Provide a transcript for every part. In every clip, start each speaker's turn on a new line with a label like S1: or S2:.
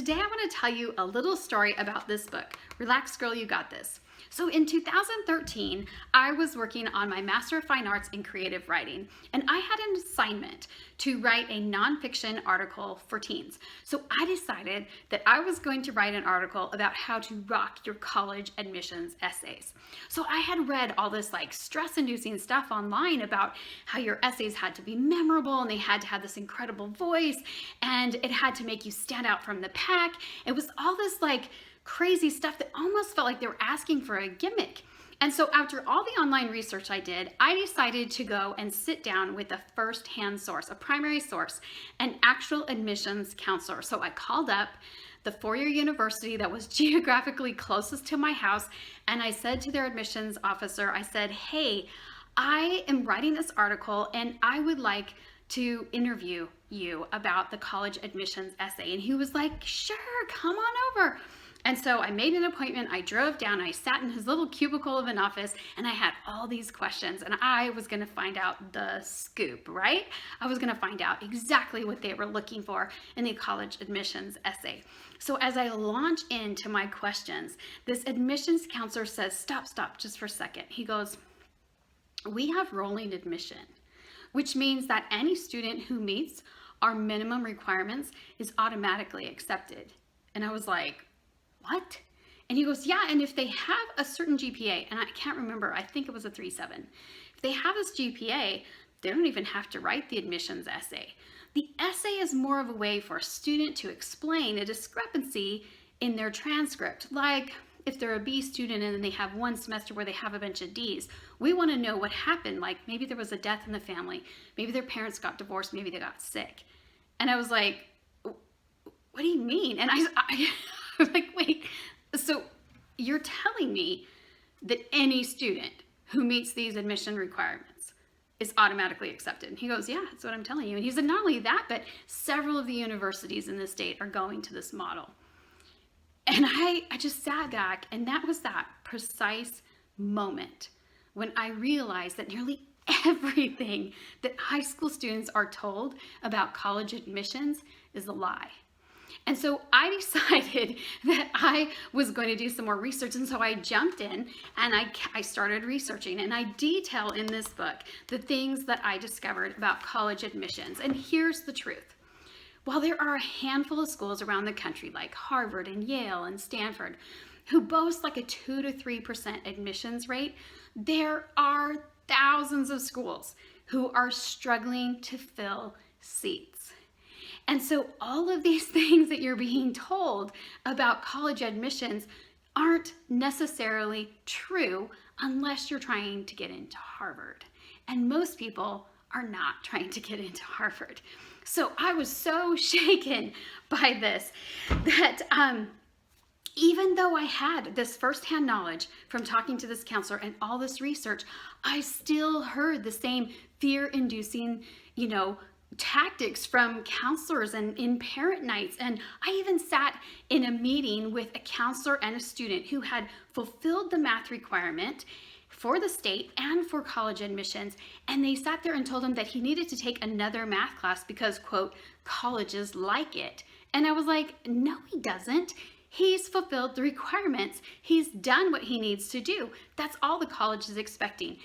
S1: today I want to tell you a little story about this book, Relax Girl, You Got This. So in 2013, I was working on my Master of Fine Arts in Creative Writing, and I had an assignment to write a nonfiction article for teens. So I decided that I was going to write an article about how to rock your college admissions essays. So I had read all this stress-inducing stuff online about how your essays had to be memorable and they had to have this incredible voice and it had to make you stand out from the pack. It was all this crazy stuff that almost felt like they were asking for a gimmick. And so after all the online research I did, I decided to go and sit down with a first-hand source, a primary source, an actual admissions counselor. So I called up the four-year university that was geographically closest to my house, and I said to their admissions officer, I said, hey, I am writing this article and I would like to interview you about the college admissions essay. And he was like, sure, come on over. And so I made an appointment, I drove down, I sat in his little cubicle of an office, and I had all these questions, and I was gonna find out the scoop, right? I was gonna find out exactly what they were looking for in the college admissions essay. So as I launch into my questions, this admissions counselor says, stop, just for a second. He goes, we have rolling admission, which means that any student who meets our minimum requirements is automatically accepted. And I was like, what? And he goes, yeah, and if they have a certain GPA, and I can't remember, I think it was a 3.7. If they have this GPA, they don't even have to write the admissions essay. The essay is more of a way for a student to explain a discrepancy in their transcript. Like if they're a B student and then they have one semester where they have a bunch of Ds, we want to know what happened. Like maybe there was a death in the family, maybe their parents got divorced, maybe they got sick. And I was like, what do you mean? And I was like, wait, so you're telling me that any student who meets these admission requirements is automatically accepted? And he goes, yeah, that's what I'm telling you. And he said, not only that, but several of the universities in the state are going to this model. And I just sat back, and that was that precise moment when I realized that nearly everything that high school students are told about college admissions is a lie. And so I decided that I was going to do some more research. And so I jumped in and I started researching, and I detail in this book the things that I discovered about college admissions. And here's the truth. While there are a handful of schools around the country like Harvard and Yale and Stanford who boast like a 2 to 3% admissions rate, there are thousands of schools who are struggling to fill seats. And so all of these things that you're being told about college admissions aren't necessarily true unless you're trying to get into Harvard. And most people are not trying to get into Harvard. So I was so shaken by this that even though I had this firsthand knowledge from talking to this counselor and all this research, I still heard the same fear-inducing, tactics from counselors and in parent nights. And I even sat in a meeting with a counselor and a student who had fulfilled the math requirement for the state and for college admissions. And they sat there and told him that he needed to take another math class because, quote, colleges like it. And I was like, no, he doesn't. He's fulfilled the requirements. He's done what he needs to do. That's all the college is expecting.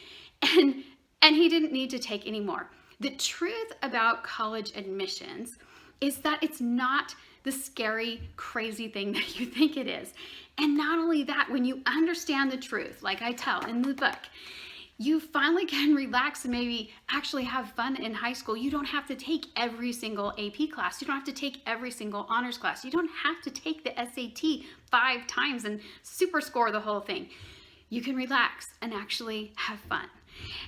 S1: And he didn't need to take any more. The truth about college admissions is that it's not the scary, crazy thing that you think it is. And not only that, when you understand the truth, like I tell in the book, you finally can relax and maybe actually have fun in high school. You don't have to take every single AP class. You don't have to take every single honors class. You don't have to take the SAT 5 times and super score the whole thing. You can relax and actually have fun.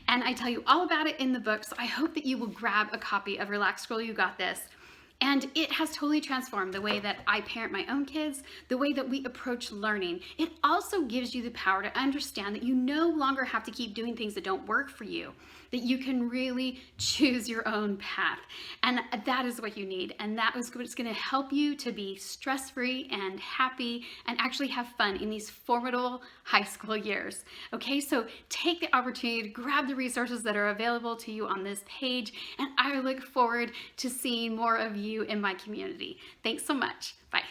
S1: And I tell you all about it in the book, so I hope that you will grab a copy of Relax Girl, You Got This. And it has totally transformed the way that I parent my own kids, the way that we approach learning. It also gives you the power to understand that you no longer have to keep doing things that don't work for you, that you can really choose your own path. And that is what you need. And that is what's going to help you to be stress-free and happy and actually have fun in these formidable high school years. Okay, so take the opportunity to grab the resources that are available to you on this page. And I look forward to seeing more of you in my community. Thanks so much. Bye.